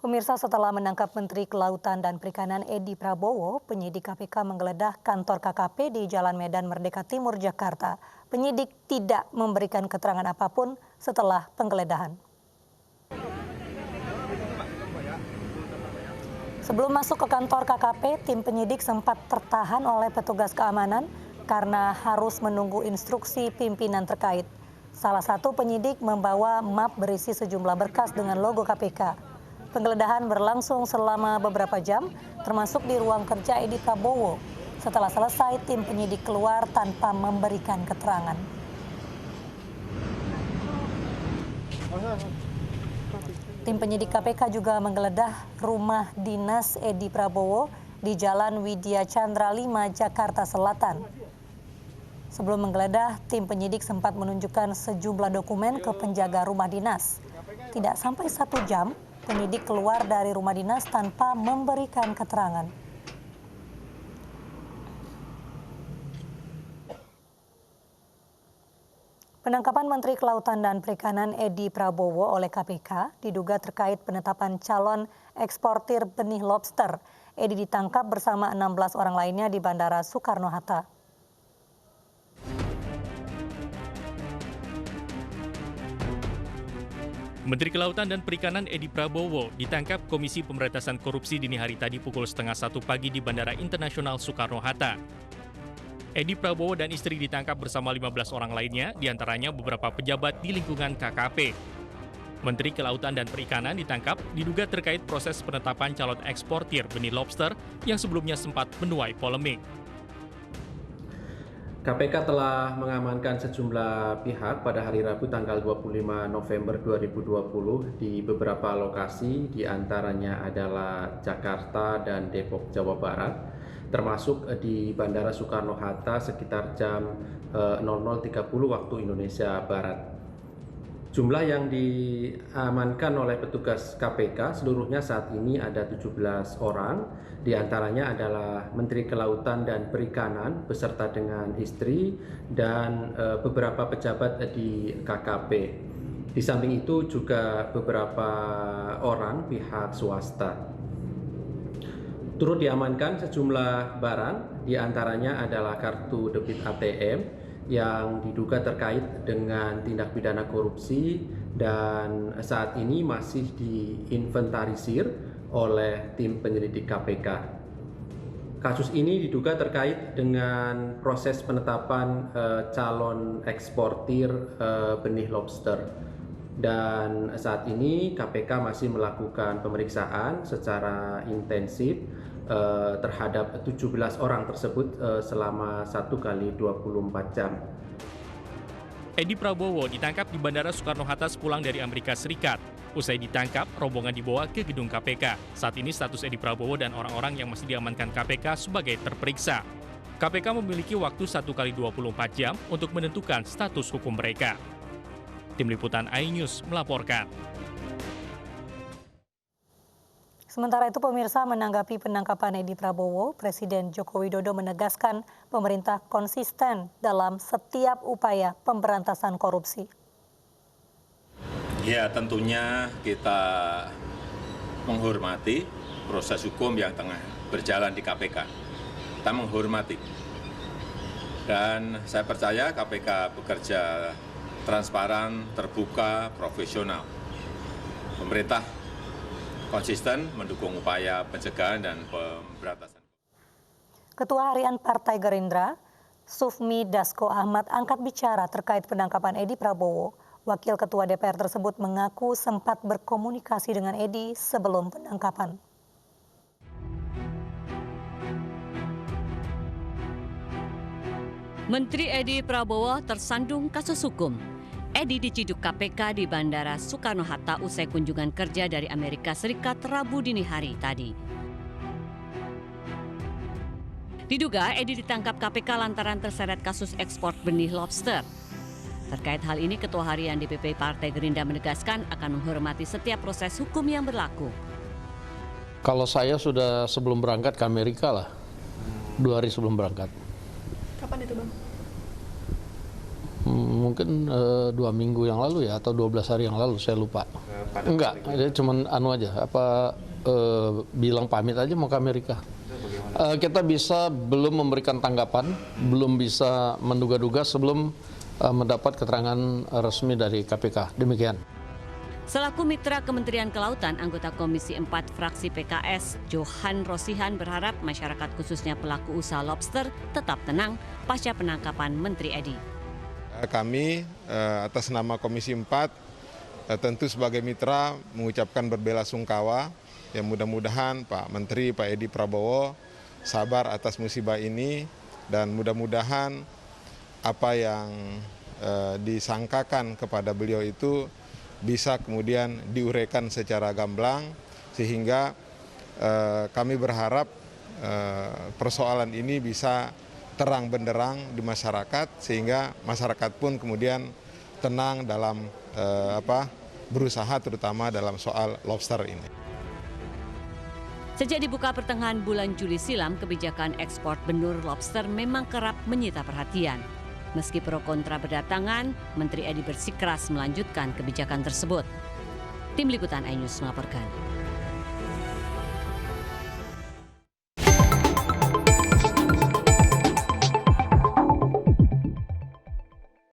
Pemirsa, setelah menangkap Menteri Kelautan dan Perikanan Edi Prabowo, penyidik KPK menggeledah kantor KKP di Jalan Medan Merdeka Timur, Jakarta. Penyidik tidak memberikan keterangan apapun setelah penggeledahan. Sebelum masuk ke kantor KKP, tim penyidik sempat tertahan oleh petugas keamanan karena harus menunggu instruksi pimpinan terkait. Salah satu penyidik membawa map berisi sejumlah berkas dengan logo KPK. Penggeledahan berlangsung selama beberapa jam, termasuk di ruang kerja Edi Prabowo. Setelah selesai, tim penyidik keluar tanpa memberikan keterangan. Tim penyidik KPK juga menggeledah rumah dinas Edi Prabowo di Jalan Widya Chandra 5, Jakarta Selatan. Sebelum menggeledah, tim penyidik sempat menunjukkan sejumlah dokumen ke penjaga rumah dinas. Tidak sampai 1 jam, penyidik keluar dari rumah dinas tanpa memberikan keterangan. Penangkapan Menteri Kelautan dan Perikanan Edi Prabowo oleh KPK diduga terkait penetapan calon eksportir benih lobster. Edi ditangkap bersama 16 orang lainnya di Bandara Soekarno-Hatta. Menteri Kelautan dan Perikanan Edi Prabowo ditangkap Komisi Pemberantasan Korupsi dini hari tadi pukul 12:30 pagi di Bandara Internasional Soekarno-Hatta. Edi Prabowo dan istri ditangkap bersama 15 orang lainnya, diantaranya beberapa pejabat di lingkungan KKP. Menteri Kelautan dan Perikanan ditangkap diduga terkait proses penetapan calon eksportir benih lobster yang sebelumnya sempat menuai polemik. KPK telah mengamankan sejumlah pihak pada hari Rabu tanggal 25 November 2020 di beberapa lokasi, diantaranya adalah Jakarta dan Depok, Jawa Barat, termasuk di Bandara Soekarno-Hatta sekitar jam 00.30 waktu Indonesia Barat. Jumlah yang diamankan oleh petugas KPK seluruhnya saat ini ada 17 orang, diantaranya adalah Menteri Kelautan dan Perikanan beserta dengan istri dan beberapa pejabat di KKP. Di samping itu juga beberapa orang pihak swasta. Turut diamankan sejumlah barang, diantaranya adalah kartu debit ATM, yang diduga terkait dengan tindak pidana korupsi dan saat ini masih diinventarisir oleh tim penyelidik KPK. Kasus ini diduga terkait dengan proses penetapan calon eksportir benih lobster. Dan saat ini KPK masih melakukan pemeriksaan secara intensif terhadap 17 orang tersebut selama 1 kali 24 jam. Edi Prabowo ditangkap di Bandara Soekarno-Hatta sepulang dari Amerika Serikat. Usai ditangkap, rombongan dibawa ke gedung KPK. Saat ini status Edi Prabowo dan orang-orang yang masih diamankan KPK sebagai terperiksa. KPK memiliki waktu 1 kali 24 jam untuk menentukan status hukum mereka. Tim Liputan iNews melaporkan. Sementara itu, pemirsa, menanggapi penangkapan Edi Prabowo, Presiden Joko Widodo menegaskan pemerintah konsisten dalam setiap upaya pemberantasan korupsi. Ya, tentunya kita menghormati proses hukum yang tengah berjalan di KPK. Kita menghormati. Dan saya percaya KPK bekerja transparan, terbuka, profesional. Pemerintah konsisten mendukung upaya pencegahan dan pemberantasan. Ketua Harian Partai Gerindra, Sufmi Dasko Ahmad, angkat bicara terkait penangkapan Edi Prabowo. Wakil Ketua DPR tersebut mengaku sempat berkomunikasi dengan Edi sebelum penangkapan. Menteri Edi Prabowo tersandung kasus hukum. Edi diciduk KPK di Bandara Soekarno-Hatta usai kunjungan kerja dari Amerika Serikat Rabu dini hari tadi. Diduga Edi ditangkap KPK lantaran terseret kasus ekspor benih lobster. Terkait hal ini, Ketua Harian DPP Partai Gerindra menegaskan akan menghormati setiap proses hukum yang berlaku. Kalau saya sudah sebelum berangkat ke Amerika lah, 2 hari sebelum berangkat. Kapan itu, Bang? mungkin 2 minggu yang lalu ya, atau 12 hari yang lalu, saya lupa. Enggak, dia cuma bilang pamit aja mau ke Amerika. Kita belum memberikan tanggapan, belum bisa menduga-duga sebelum mendapat keterangan resmi dari KPK. Demikian. Selaku mitra Kementerian Kelautan, anggota Komisi 4 fraksi PKS, Johan Rosihan berharap masyarakat khususnya pelaku usaha lobster tetap tenang pasca penangkapan Menteri Edi. Kami atas nama Komisi 4 tentu sebagai mitra mengucapkan berbelasungkawa. Ya, mudah-mudahan Pak Menteri, Pak Edi Prabowo sabar atas musibah ini, dan mudah-mudahan apa yang disangkakan kepada beliau itu bisa kemudian diuraikan secara gamblang, sehingga kami berharap persoalan ini bisa terang benderang di masyarakat, sehingga masyarakat pun kemudian tenang dalam berusaha, terutama dalam soal lobster ini. Sejak dibuka pertengahan bulan Juli silam, kebijakan ekspor benur lobster memang kerap menyita perhatian. Meski pro kontra berdatangan, Menteri Edi bersikeras melanjutkan kebijakan tersebut. Tim Liputan iNews melaporkan.